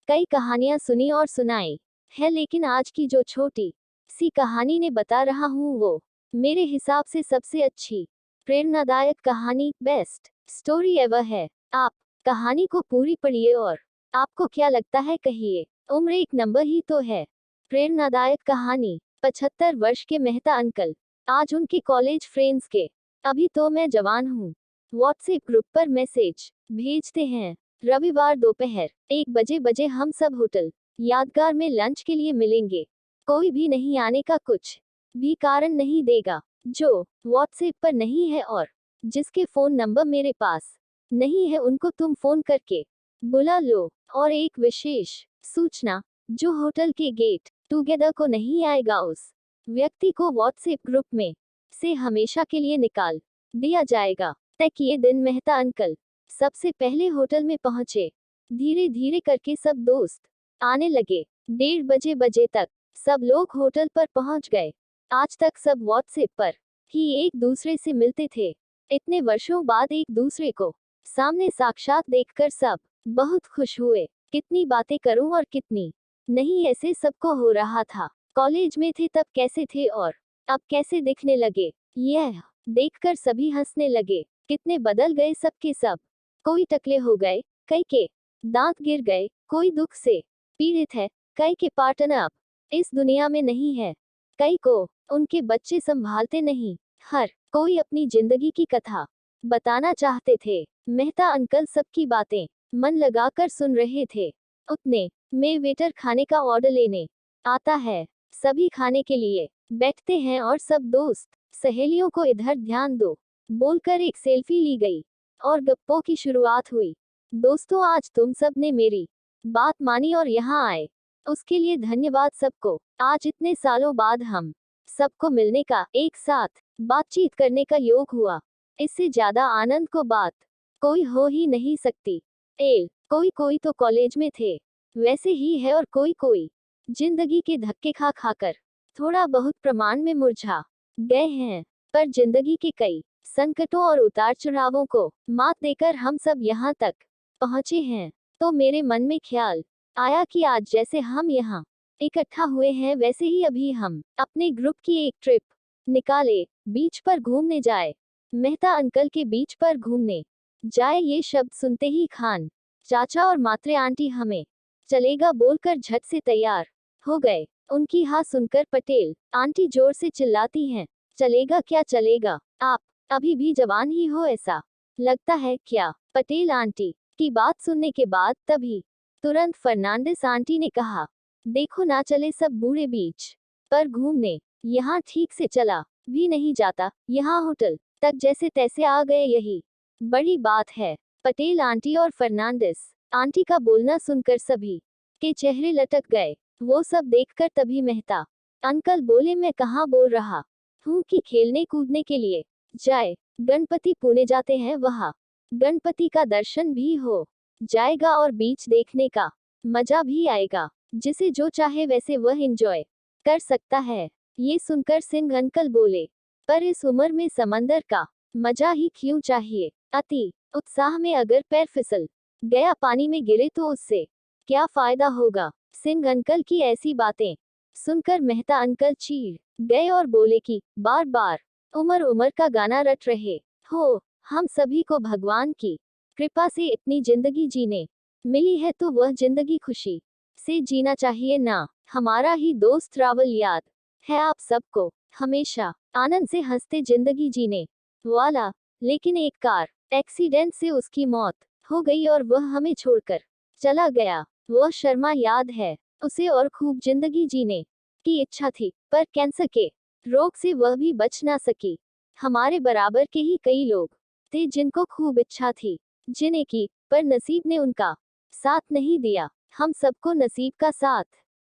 कई कहानियां सुनी और सुनाई है, लेकिन आज की जो छोटी सी कहानी ने बता रहा हूँ वो मेरे हिसाब से सबसे अच्छी प्रेरणादायक कहानी, बेस्ट स्टोरी एवर है। आप कहानी को पूरी पढ़िए और आपको क्या लगता है कहिए। उम्र एक नंबर ही तो है। प्रेरणादायक कहानी। 75 वर्ष के मेहता अंकल, आज उनके कॉलेज फ्रेंड्स के अभी तो मैं जवान हूँ व्हाट्सएप ग्रुप पर मैसेज भेजते हैं। रविवार दोपहर 1 बजे हम सब होटल यादगार में लंच के लिए मिलेंगे। कोई भी नहीं आने का कुछ भी कारण नहीं देगा। जो व्हाट्सएप पर नहीं है और जिसके फोन नंबर मेरे पास नहीं है उनको तुम फोन करके बुला लो। और एक विशेष सूचना, जो होटल के गेट टुगेदर को नहीं आएगा उस व्यक्ति को व्हाट्सएप ग्रुप में से हमेशा के लिए निकाल दिया जाएगा। तय किए दिन मेहता अंकल सबसे पहले होटल में पहुंचे। धीरे धीरे करके सब दोस्त आने लगे। 1:30 बजे तक सब लोग होटल पर पहुंच गए। आज तक सब व्हाट्सएप पर ही एक दूसरे से मिलते थे। इतने वर्षों बाद एक दूसरे को सामने साक्षात देखकर सब बहुत खुश हुए। कितनी बातें करूं और कितनी नहीं, ऐसे सबको हो रहा था। कॉलेज में थे तब कैसे थे और अब कैसे दिखने लगे, यह देखकर सभी हंसने लगे। कितने बदल गए सबके सब। कोई टकले हो गए, कई के दांत गिर गए, कोई दुख से पीड़ित है, कई के पार्टनर अब इस दुनिया में नहीं है, कई को उनके बच्चे संभालते नहीं। हर कोई अपनी जिंदगी की कथा बताना चाहते थे। मेहता अंकल सबकी बातें मन लगाकर सुन रहे थे। उतने में वेटर खाने का ऑर्डर लेने आता है। सभी खाने के लिए बैठते हैं और सब दोस्त सहेलियों को इधर ध्यान दो बोलकर एक सेल्फी ली गई और गप्पों की शुरुआत हुई। दोस्तों, आज तुम सब ने मेरी बात मानी और यहाँ आए उसके लिए धन्यवाद सबको। आज इतने सालों बाद हम सबको मिलने का, एक साथ बातचीत करने का योग हुआ। इससे ज्यादा आनंद को बात कोई हो ही नहीं सकती। कोई कोई तो कॉलेज में थे वैसे ही है और कोई कोई जिंदगी के धक्के खा खाकर थोड़ा बहुत प्रमाण में मुरझा गए हैं। पर जिंदगी के कई संकटों और उतार चढ़ावों को मात देकर हम सब यहाँ तक पहुँचे हैं। तो मेरे मन में ख्याल आया कि आज जैसे हम यहाँ इकट्ठा हुए हैं वैसे ही अभी हम अपने ग्रुप की एक ट्रिप निकाले, बीच पर घूमने जाए। मेहता अंकल के बीच पर घूमने जाए, ये शब्द सुनते ही खान चाचा और मात्रे आंटी हमें चलेगा बोलकर झट से तैयार हो गए। उनकी हाँ सुनकर पटेल आंटी जोर से चिल्लाती हैं, चलेगा क्या चलेगा, आप अभी भी जवान ही हो ऐसा लगता है क्या। पटेल आंटी की बात सुनने के बाद तभी तुरंत फर्नांडिस आंटी ने कहा, देखो ना चले सब बूढ़े बीच पर घूमने, यहाँ ठीक से चला भी नहीं जाता, यहाँ होटल तक जैसे तैसे आ गए, यही बड़ी बात है। पटेल आंटी और फर्नांडिस आंटी का बोलना सुनकर सभी के चेहरे लटक गए। वो सब देखकर तभी मेहता अंकल बोले, मैं कहाँ बोल रहा हूँ कि खेलने कूदने के लिए जाए, गणपति पुणे जाते हैं, वहाँ गणपति का दर्शन भी हो जाएगा और बीच देखने का मजा भी आएगा। जिसे जो चाहे वैसे वह एंजॉय कर सकता है। ये सुनकर सिंह अंकल बोले, पर इस उम्र में समंदर का मजा ही क्यों चाहिए। अति उत्साह में अगर पैर फिसल गया पानी में गिरे तो उससे क्या फायदा होगा। सिंह अंकल की ऐसी बातें सुनकर मेहता अंकल चीड़ गए और बोले कि बार बार उम्र उम्र का गाना रट रहे हो। हम सभी को भगवान की कृपा से इतनी जिंदगी जीने मिली है तो वह जिंदगी खुशी से जीना चाहिए ना। हमारा ही दोस्त रावल याद है आप सबको, हमेशा आनंद से हंसते जिंदगी जीने वाला। लेकिन एक कार एक्सीडेंट से उसकी मौत हो गई और वह हमें छोड़कर चला गया। वह शर्मा याद है, उसे और खूब जिंदगी जीने की इच्छा थी, पर कैंसर के रोग से वह भी बच ना सकी। हमारे बराबर के ही कई लोग थे जिनको खूब इच्छा थी जीने की, पर नसीब ने उनका साथ नहीं दिया। हम सबको नसीब का साथ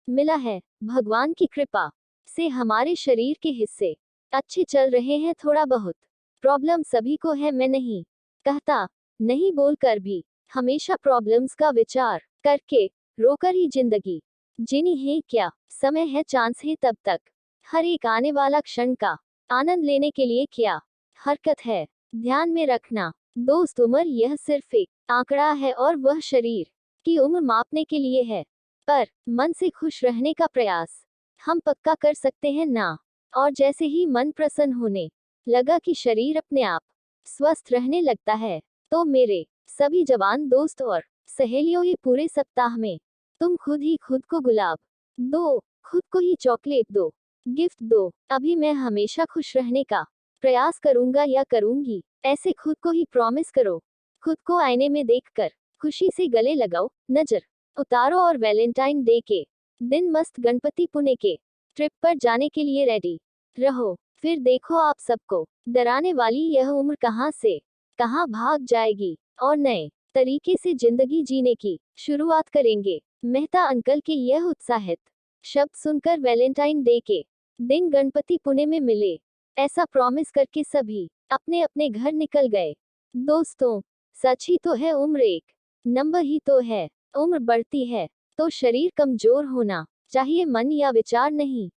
मिला है। भगवान की कृपा से हमारे शरीर के हिस्से अच्छे चल रहे हैं। थोड़ा बहुत प्रॉब्लम सभी को है, मैं नहीं कहता नहीं बोलकर भी हमेशा प्रॉब्लम्स का विचार करके रोकर ही जिंदगी जीनी है। क्या समय है, चांस है, तब तक हर एक आने वाला क्षण का आनंद लेने के लिए क्या हरकत है। ध्यान में रखना दोस्त, उम्र यह सिर्फ एक आंकड़ा है और वह शरीर की उम्र मापने के लिए है, पर मन से खुश रहने का प्रयास हम पक्का कर सकते हैं ना। और जैसे ही मन प्रसन्न होने लगा कि शरीर अपने आप स्वस्थ रहने लगता है, तो मेरे सभी जवान दोस्त और सहेलियों, ये पूरे सप्ताह में तुम खुद ही खुद को गुलाब दो, खुद को ही चॉकलेट दो, गिफ्ट दो। अभी मैं हमेशा खुश रहने का प्रयास करूंगा या करूंगी, ऐसे खुद को ही प्रॉमिस करो। खुद को आईने में देखकर खुशी से गले लगाओ, नजर उतारो और वैलेंटाइन डे के दिन मस्त गणपतिपुणे के ट्रिप पर जाने के लिए रेडी रहो। फिर देखो आप सबको डराने वाली यह उम्र कहां से कहां भाग जाएगी और नए तरीके से जिंदगी जीने की शुरुआत करेंगे। मेहता अंकल के यह उत्साहित शब्द सुनकर वैलेंटाइन डे के दिन गणपतिपुणे में मिले, ऐसा प्रॉमिस करके सभी अपने अपने घर निकल गए। दोस्तों, सच ही तो है, उम्र एक नंबर ही तो है। उम्र बढ़ती है तो शरीर कमजोर होना चाहिए, मन या विचार नहीं।